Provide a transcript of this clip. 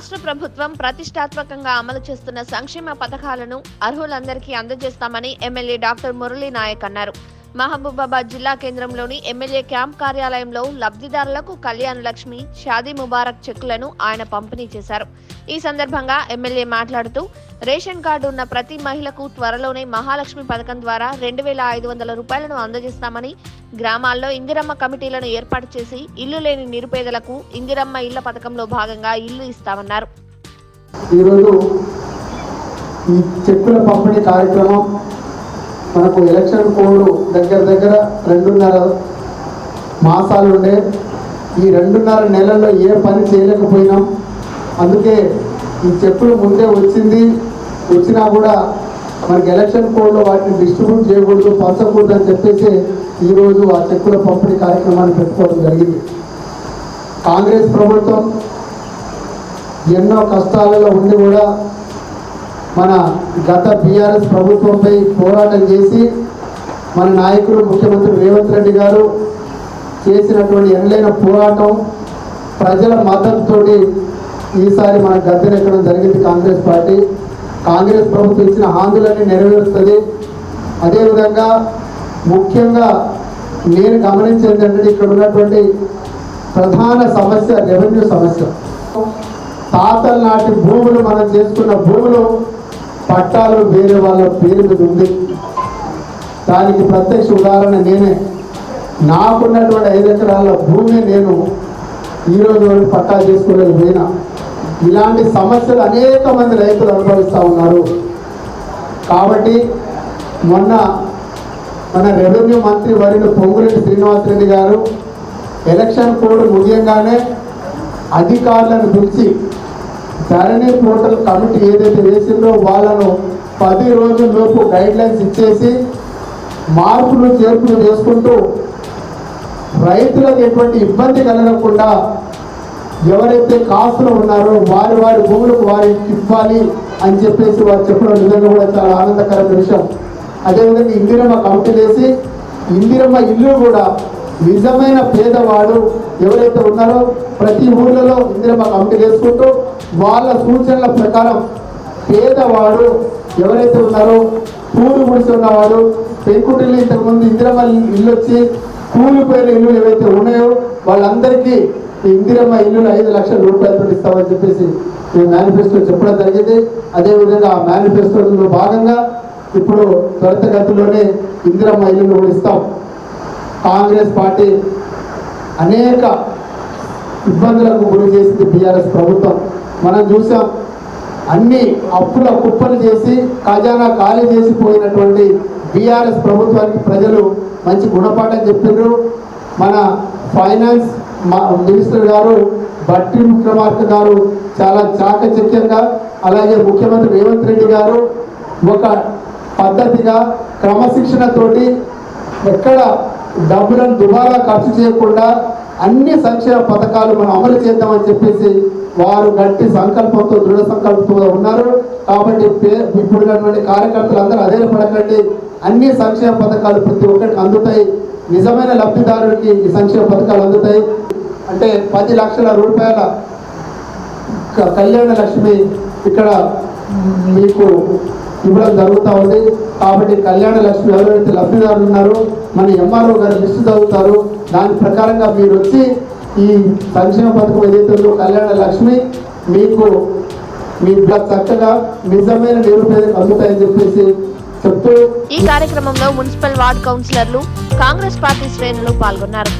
రాష్ట్ర ప్రభుత్వం ప్రతిష్టాత్మకంగా అమలు చేస్తున్న సంక్షేమ పథకాలను అర్హులందరికీ అందజేస్తామని ఎమ్మెల్యే డాక్టర్ మురళీ నాయక్ అన్నారు. మహబూబాబాద్ జిల్లా కేంద్రంలోని ఎమ్మెల్యే క్యాంప్ కార్యాలయంలో లబ్ధిదారులకు కళ్యాణ లక్ష్మి, షాదీ ముబారక్ చెక్కులను ఆయన పంపిణీ చేశారు. ఈ సందర్భంగా ఎమ్మెల్యే మాట్లాడుతూ రేషన్ కార్డు ఉన్న ప్రతి మహిళకు త్వరలోనే మహాలక్ష్మి పథకం ద్వారా 2500 రూపాయలను అందజేస్తామని, గ్రామాల్లో ఇందిరమ్మ కమిటీలను ఏర్పాటు చేసి ఇల్లు లేని నిరుపేదలకు ఇందిరమ్మ ఇళ్ల పథకంలో భాగంగా ఇల్లు ఇస్తామన్నారు. ఈరోజు ఈ చెక్కుల పంపిణీ కార్యక్రమం మనకు ఎలక్షన్ కోడ్ దగ్గర 2.5 మాసాలు ఉండే. ఈ 2.5 నెలల్లో ఏ పని చేయలేకపోయినాం. అందుకే ఈ చెక్కులు ముందే వచ్చినా కూడా మనకి ఎలక్షన్ కోడ్లో వాటిని డిస్ట్రిబ్యూట్ చేయకూడదు, పంచకూడదు అని చెప్పేసి ఈరోజు ఆ చెక్కుల పంపిణీ కార్యక్రమాన్ని పెట్టుకోవడం జరిగింది. కాంగ్రెస్ ప్రభుత్వం ఎన్నో కష్టాలలో ఉండి కూడా మన గత బీఆర్ఎస్ ప్రభుత్వంపై పోరాటం చేసి మన నాయకులు ముఖ్యమంత్రి రేవంత్ రెడ్డి గారు చేసినటువంటి ఎనలేని పోరాటం, ప్రజల మద్దతుతోటి ఈసారి మన గద్దెనెక్కడం జరిగింది. కాంగ్రెస్ ప్రభుత్వం ఇచ్చిన హామీలన్నీ నెరవేరుస్తుంది. అదేవిధంగా ముఖ్యంగా నేను గమనించేది ఏంటంటే ఇక్కడ ఉన్నటువంటి ప్రధాన సమస్య రెవెన్యూ సమస్య. తాతల నాటి భూములు, మనం చేసుకున్న భూములు పట్టాలు వేరే వాళ్ళ పేరు మీద ఉంది. దానికి ప్రత్యక్ష ఉదాహరణ నేనే. నాకున్నటువంటి 5 ఎకరాల భూమి నేను ఈరోజు పట్టా చేసుకోలేకపోయినా. ఇలాంటి సమస్యలు అనేక మంది రైతులు అనుభవిస్తూ ఉన్నారు. కాబట్టి మొన్న మన రెవెన్యూ మంత్రి వర్యులు పొంగులేటి శ్రీనివాసరెడ్డి గారు ఎలక్షన్ కోడ్ ముగియంగానే అధికారులను పిలిచి ధరణి పోర్టల్ కమిటీ ఏదైతే వేసిందో వాళ్ళను 10 రోజుల్లోపు గైడ్లైన్స్ ఇచ్చేసి మార్పులు చేర్పులు చేసుకుంటూ రైతులకు ఎటువంటి ఇబ్బంది కలగకుండా ఎవరైతే కాస్తులు ఉన్నారో వారి భూములకు వారికి ఇవ్వాలి అని చెప్పేసి వారు చెప్పడం నిజంగా కూడా చాలా ఆనందకరమైన విషయం. అదేవిధంగా ఇందిరమ్మ కమిటీ వేసి ఇందిరమ్మ ఇల్లు కూడా నిజమైన పేదవాడు ఎవరైతే ఉన్నారో ప్రతి ఊళ్ళలో ఇందిరమ్మ కమిటీ వేసుకుంటూ వాళ్ళ సూచనల ప్రకారం పేదవాడు ఎవరైతే ఉన్నారో పూలు గుడిసి ఉన్నవాడు, పెంకుటిల్లు ఇంతకుముందు ఇందిరమ్మ ఇల్లు వచ్చి కూలిపోయిన ఇల్లు ఏవైతే ఉన్నాయో వాళ్ళందరికీ ఇందిరమ్మ ఇల్లులు 5 లక్షల రూపాయలతో ఇస్తామని చెప్పేసి మేము మేనిఫెస్టో చెప్పడం జరిగింది. అదేవిధంగా ఆ మేనిఫెస్టోలో భాగంగా ఇప్పుడు త్వరితగతిలోనే ఇందిరమ్మ ఇల్లులు కూడా ఇస్తాం. కాంగ్రెస్ పార్టీ అనేక ఇబ్బందులకు గురి చేసింది బీఆర్ఎస్ ప్రభుత్వం. మనం చూసాం, అన్ని అప్పుల కుప్పలు చేసి ఖజానా ఖాళీ చేసిపోయినటువంటి బీఆర్ఎస్ ప్రభుత్వానికి ప్రజలు మంచి గుణపాఠం చెప్పారు. మన ఫైనాన్స్ మినిస్టర్ గారు బట్టి విక్రమార్క గారు చాలా చాకచక్యంగా, అలాగే ముఖ్యమంత్రి రేవంత్ రెడ్డి గారు ఒక పద్ధతిగా క్రమశిక్షణతోటి ఎక్కడ డబ్బులను దుబారా ఖర్చు చేయకుండా అన్ని సంక్షేమ పథకాలు మనం అమలు చేద్దామని చెప్పేసి వారు గట్టి సంకల్పంతో, దృఢ సంకల్పంతో ఉన్నారు. కాబట్టి ఇప్పుడు కార్యకర్తలు అందరూ అదే పడకండి. అన్ని సంక్షేమ పథకాలు ప్రతి ఒక్కరికి అందుతాయి. నిజమైన లబ్ధిదారుడికి ఈ సంక్షేమ పథకాలు అందుతాయి. అంటే 10 లక్షల రూపాయల కళ్యాణ లక్ష్మి ఇక్కడ మీకు ఇవ్వడం జరుగుతూ ఉంది. కాబట్టి కళ్యాణ లక్ష్మి ఎవరైతే లబ్ధిదారులు ఉన్నారో మన ఎంఆర్ఓ గారు లిస్టు చదువుతారు. దాని ప్రకారంగా మీరు వచ్చి ఈ సంక్షేమ పథకం ఏదైతే ఉందో కళ్యాణ లక్ష్మి మీకు మీ చక్కగా నిజమైన నిరుపేదకు అందుతాయని చెప్పేసి చెప్తూ ఈ కార్యక్రమంలో మున్సిపల్ వార్డు కౌన్సిలర్లు, కాంగ్రెస్ పార్టీ శ్రేణులు పాల్గొన్నారు.